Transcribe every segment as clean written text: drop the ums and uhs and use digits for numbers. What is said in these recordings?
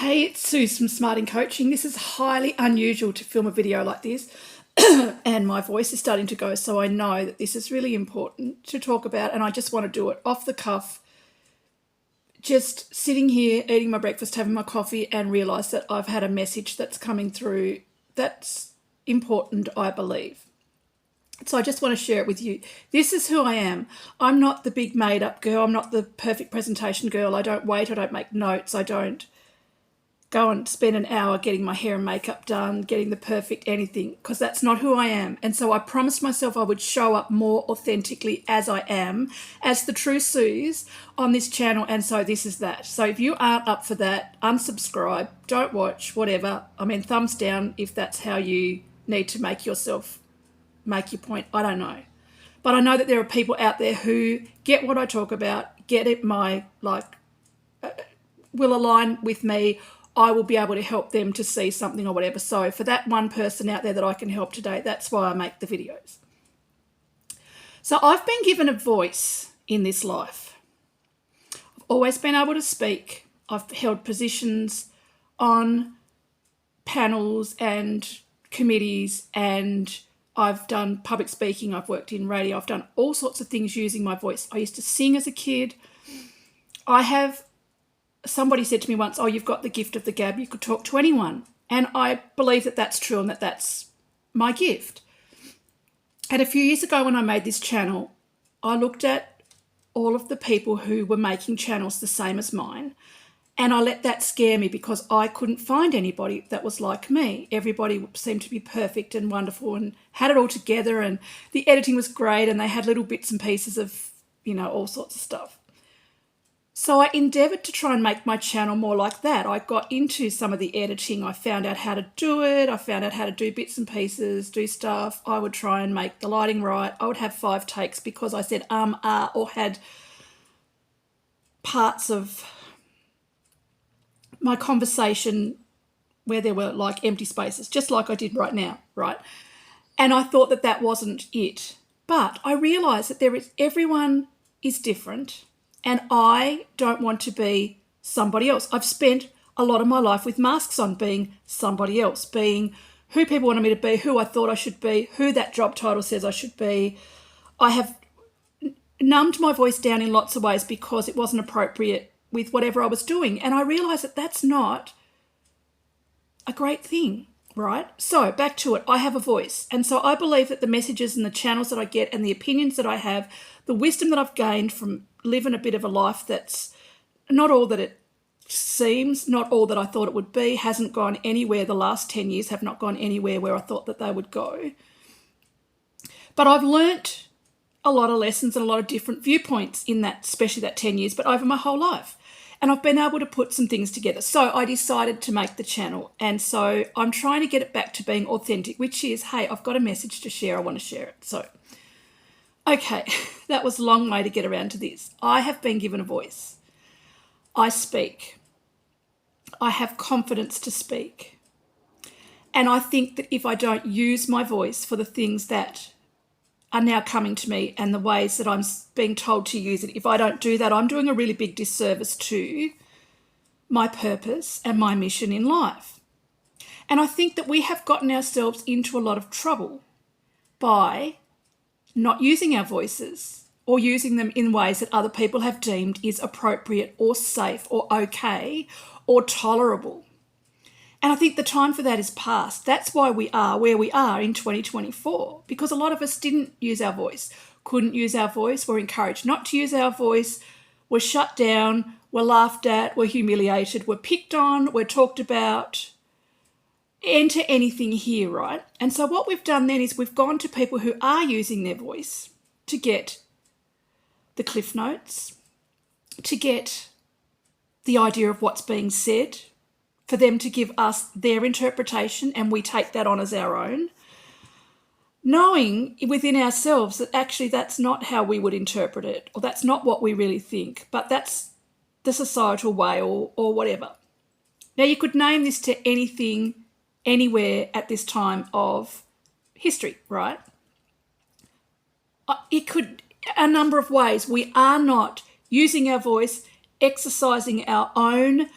Hey, it's Suze from Smarting Coaching. This is highly unusual to film a video like this, and my voice is starting to go, so I know that this is really important to talk about, and I just want to do it off the cuff, just sitting here, eating my breakfast, having my coffee, and realise that I've had a message that's coming through that's important, I believe. So I just want to share it with you. This is who I am. I'm not the big made-up girl. I'm not the perfect presentation girl. I don't wait. I don't make notes. I don't go and spend an hour getting my hair and makeup done, getting the perfect anything, because that's not who I am. And so I promised myself I would show up more authentically as I am, as the true Suze on this channel. And so this is that. So if you aren't up for that, unsubscribe, don't watch, whatever. I mean, thumbs down if that's how you need to make your point. I don't know. But I know that there are people out there who get what I talk about, get it, will align with me. I will be able to help them to see something or whatever. So for that one person out there that I can help today, that's why I make the videos. So I've been given a voice in this life. I've always been able to speak. I've held positions on panels and committees, and I've done public speaking. I've worked in radio. I've done all sorts of things using my voice. I used to sing as a kid. Somebody said to me once, oh, you've got the gift of the gab. You could talk to anyone. And I believe that that's true and that that's my gift. And a few years ago when I made this channel, I looked at all of the people who were making channels the same as mine, and I let that scare me because I couldn't find anybody that was like me. Everybody seemed to be perfect and wonderful and had it all together, and the editing was great, and they had little bits and pieces of, all sorts of stuff. So I endeavoured to try and make my channel more like that. I got into some of the editing. I found out how to do it. I found out how to do bits and pieces, do stuff. I would try and make the lighting right. I would have 5 takes because I said or had parts of my conversation where there were like empty spaces, just like I did right now, right? And I thought that that wasn't it. But I realised that everyone is different. And I don't want to be somebody else. I've spent a lot of my life with masks on, being somebody else, being who people wanted me to be, who I thought I should be, who that job title says I should be. I have numbed my voice down in lots of ways because it wasn't appropriate with whatever I was doing. And I realised that that's not a great thing, right? So back to it. I have a voice. And so I believe that the messages and the channels that I get and the opinions that I have, the wisdom that I've gained from living a bit of a life that's not all that it seems, not all that I thought it would be, hasn't gone anywhere. The last 10 years have not gone anywhere where I thought that they would go. But I've learnt a lot of lessons and a lot of different viewpoints in that, especially that 10 years, but over my whole life. And I've been able to put some things together. So I decided to make the channel. And so I'm trying to get it back to being authentic, which is, hey, I've got a message to share. I want to share it. So, okay, that was a long way to get around to this. I have been given a voice. I speak. I have confidence to speak. And I think that if I don't use my voice for the things that are now coming to me and the ways that I'm being told to use it, if I don't do that, I'm doing a really big disservice to my purpose and my mission in life. And I think that we have gotten ourselves into a lot of trouble by not using our voices or using them in ways that other people have deemed is appropriate or safe or okay or tolerable. And I think the time for that is past. That's why we are where we are in 2024, because a lot of us didn't use our voice, couldn't use our voice, were encouraged not to use our voice, were shut down, were laughed at, were humiliated, were picked on, were talked about. Enter anything here, right? And so what we've done then is we've gone to people who are using their voice to get the cliff notes, to get the idea of what's being said, for them to give us their interpretation, and we take that on as our own, knowing within ourselves that actually that's not how we would interpret it, or that's not what we really think, but that's the societal way or whatever. Now, you could name this to anything, anywhere at this time of history, right? It could, a number of ways. We are not using our voice, exercising our own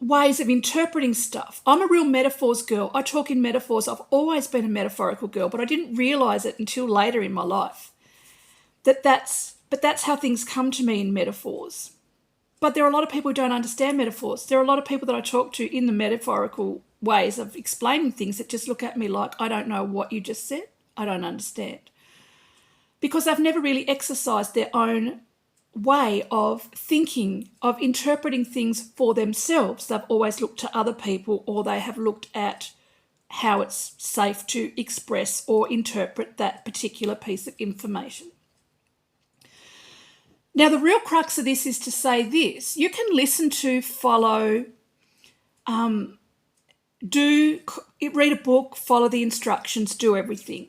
ways of interpreting stuff. I'm a real metaphors girl. I talk in metaphors. I've always been a metaphorical girl, but I didn't realise it until later in my life. That's how things come to me in metaphors. But there are a lot of people who don't understand metaphors. There are a lot of people that I talk to in the metaphorical ways of explaining things that just look at me like, I don't know what you just said. I don't understand. Because they've never really exercised their own way of thinking, of interpreting things for themselves. They've always looked to other people, or they have looked at how it's safe to express or interpret that particular piece of information. Now, the real crux of this is to say this. You can listen to, follow, read a book, follow the instructions, do everything.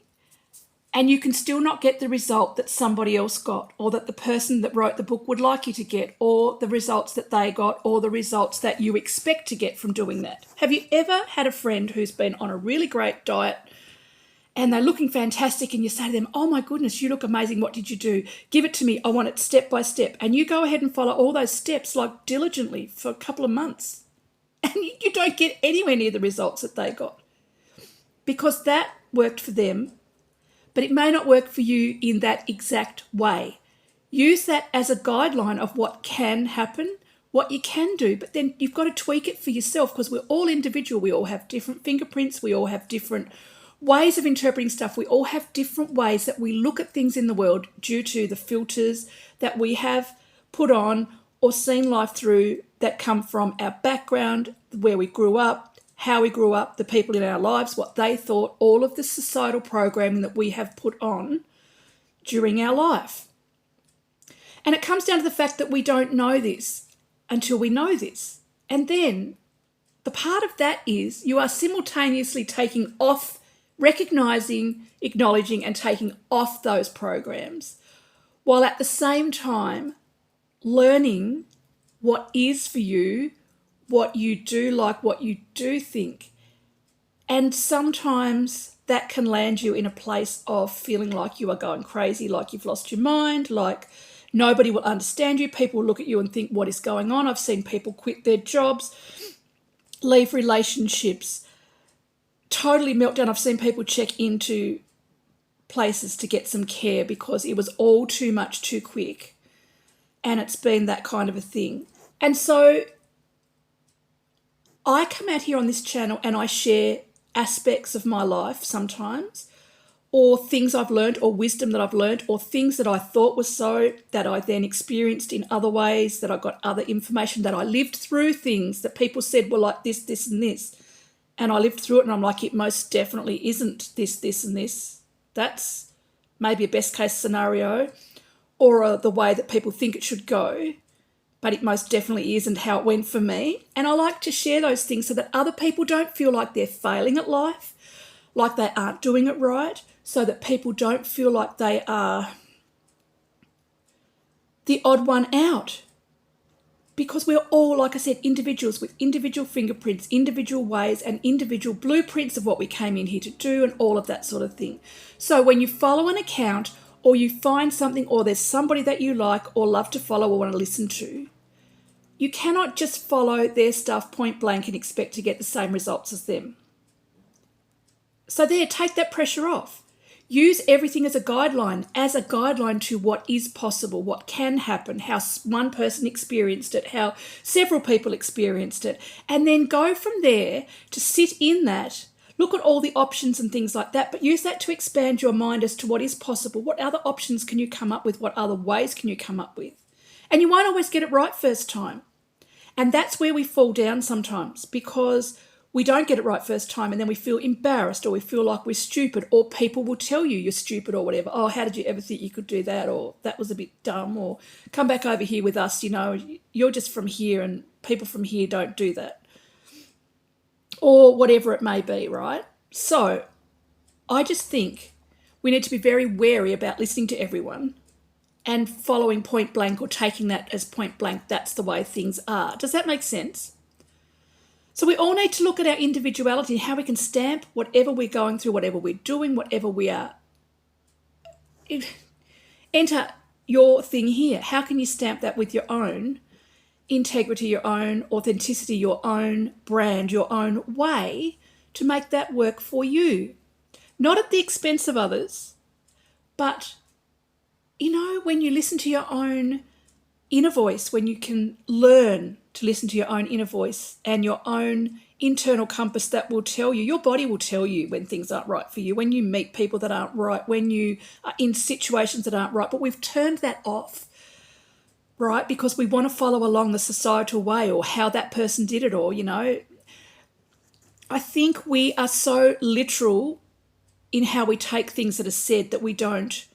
And you can still not get the result that somebody else got, or that the person that wrote the book would like you to get, or the results that they got, or the results that you expect to get from doing that. Have you ever had a friend who's been on a really great diet and they're looking fantastic, and you say to them, oh my goodness, you look amazing, what did you do? Give it to me, I want it step by step. And you go ahead and follow all those steps like diligently for a couple of months, and you don't get anywhere near the results that they got, because that worked for them, but it may not work for you in that exact way. Use that as a guideline of what can happen, what you can do, but then you've got to tweak it for yourself, because we're all individual. We all have different fingerprints. We all have different ways of interpreting stuff. We all have different ways that we look at things in the world due to the filters that we have put on or seen life through, that come from our background, where we grew up, how we grew up, the people in our lives, what they thought, all of the societal programming that we have put on during our life. And it comes down to the fact that we don't know this until we know this. And then the part of that is you are simultaneously taking off, recognizing, acknowledging, and taking off those programs, while at the same time learning what is for you, what you do like, what you do think. And sometimes that can land you in a place of feeling like you are going crazy, like you've lost your mind, like nobody will understand you. People look at you and think, what is going on? I've seen people quit their jobs, leave relationships, totally melt down. I've seen people check into places to get some care because it was all too much too quick. And it's been that kind of a thing. And so I come out here on this channel and I share aspects of my life sometimes, or things I've learned, or wisdom that I've learned, or things that I thought was so, that I then experienced in other ways, that I got other information, that I lived through things that people said were like this, this, and this. And I lived through it and I'm like, it most definitely isn't this, this, and this. That's maybe a best case scenario, or the way that people think it should go, but it most definitely isn't how it went for me. And I like to share those things so that other people don't feel like they're failing at life, like they aren't doing it right, so that people don't feel like they are the odd one out. Because we're all, like I said, individuals with individual fingerprints, individual ways, and individual blueprints of what we came in here to do, and all of that sort of thing. So when you follow an account, or you find something, or there's somebody that you like or love to follow or want to listen to, you cannot just follow their stuff point blank and expect to get the same results as them. So there, take that pressure off. Use everything as a guideline to what is possible, what can happen, how one person experienced it, how several people experienced it, and then go from there to sit in that, look at all the options and things like that, but use that to expand your mind as to what is possible. What other options can you come up with? What other ways can you come up with? And you won't always get it right first time. And that's where we fall down sometimes, because we don't get it right first time, and then we feel embarrassed, or we feel like we're stupid, or people will tell you you're stupid or whatever. Oh, how did you ever think you could do that? Or that was a bit dumb, or come back over here with us, you're just from here and people from here don't do that. Or whatever it may be, right? So I just think we need to be very wary about listening to everyone and following point blank, or taking that as point blank, that's the way things are. Does that make sense? So we all need to look at our individuality, how we can stamp whatever we're going through, whatever we're doing, whatever we are. Enter your thing here. How can you stamp that with your own integrity, your own authenticity, your own brand, your own way to make that work for you. Not at the expense of others, but, when you listen to your own inner voice, when you can learn to listen to your own inner voice and your own internal compass that will tell you, your body will tell you when things aren't right for you, when you meet people that aren't right, when you are in situations that aren't right. But we've turned that off, right? Because we want to follow along the societal way or how that person did it, or, I think we are so literal in how we take things that are said that we don't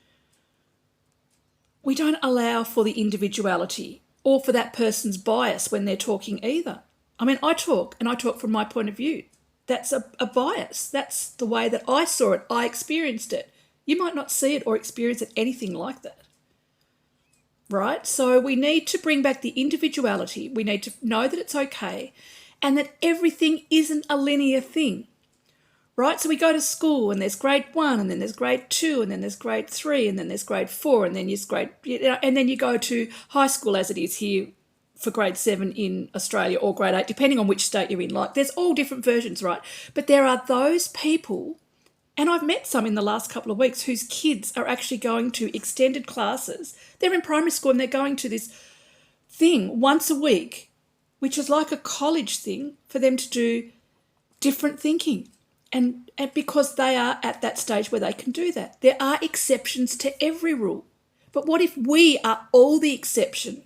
allow for the individuality or for that person's bias when they're talking either. I mean, I talk from my point of view. That's a bias. That's the way that I saw it. I experienced it. You might not see it or experience it anything like that, right? So we need to bring back the individuality. We need to know that it's okay and that everything isn't a linear thing. Right, so we go to school and there's grade 1 and then there's grade 2 and then there's grade 3 and then there's grade 4 and then and then you go to high school as it is here for grade 7 in Australia, or grade 8, depending on which state you're in. Like, there's all different versions, right? But there are those people, and I've met some in the last couple of weeks, whose kids are actually going to extended classes. They're in primary school and they're going to this thing once a week, which is like a college thing for them to do different thinking. And because they are at that stage where they can do that. There are exceptions to every rule. But what if we are all the exception,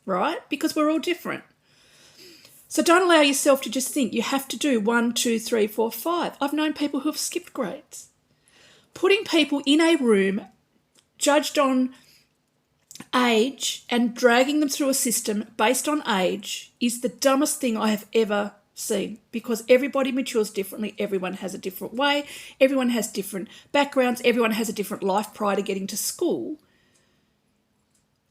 right? Because we're all different. So don't allow yourself to just think you have to do 1, 2, 3, 4, 5. I've known people who have skipped grades. Putting people in a room judged on age and dragging them through a system based on age is the dumbest thing I have ever seen, because everybody matures differently. Everyone has a different way. Everyone has different backgrounds. Everyone has a different life prior to getting to school.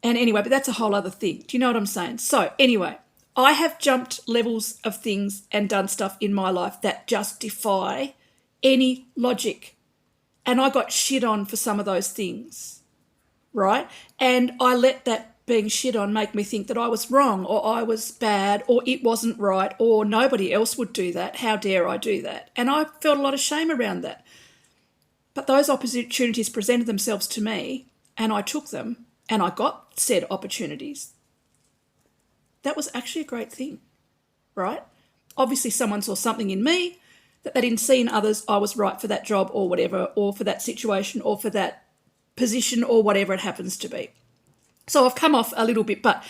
And anyway, but that's a whole other thing. Do you know what I'm saying? So anyway, I have jumped levels of things and done stuff in my life that just defy any logic. And I got shit on for some of those things, right? And I let that being shit on make me think that I was wrong, or I was bad, or it wasn't right, or nobody else would do that. How dare I do that? And I felt a lot of shame around that. But those opportunities presented themselves to me and I took them and I got said opportunities. That was actually a great thing, right? Obviously someone saw something in me that they didn't see in others. I was right for that job or whatever, or for that situation or for that position or whatever it happens to be. So I've come off a little bit, but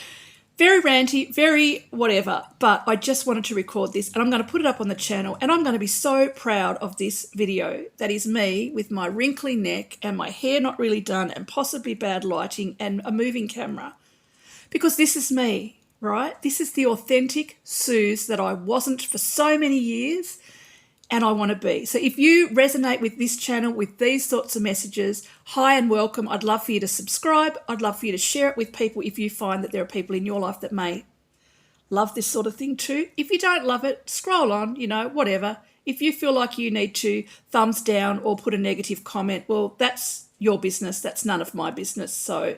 very ranty, very whatever. But I just wanted to record this and I'm going to put it up on the channel, and I'm going to be so proud of this video. That is me with my wrinkly neck and my hair not really done and possibly bad lighting and a moving camera. Because this is me, right? This is the authentic Suze that I wasn't for so many years and I want to be. So if you resonate with this channel, with these sorts of messages, hi and welcome. I'd love for you to subscribe. I'd love for you to share it with people if you find that there are people in your life that may love this sort of thing too. If you don't love it, scroll on, whatever. If you feel like you need to thumbs down or put a negative comment, well, that's your business. That's none of my business. So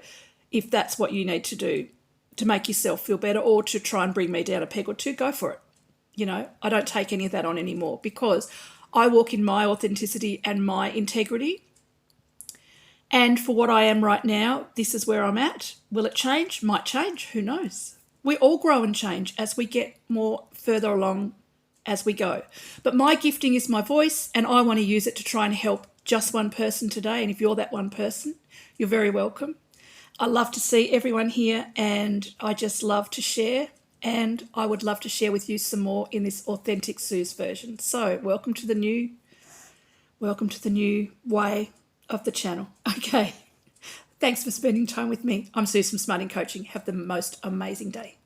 if that's what you need to do to make yourself feel better or to try and bring me down a peg or two, go for it. I don't take any of that on anymore, because I walk in my authenticity and my integrity. And for what I am right now, this is where I'm at. Will it change? Might change. Who knows? We all grow and change as we get more further along as we go. But my gifting is my voice, and I want to use it to try and help just one person today. And if you're that one person, you're very welcome. I love to see everyone here, and I just love to share. And I would love to share with you some more in this authentic Suze version. So welcome to the new way of the channel. Okay. Thanks for spending time with me. I'm Suze from Smarting Coaching. Have the most amazing day.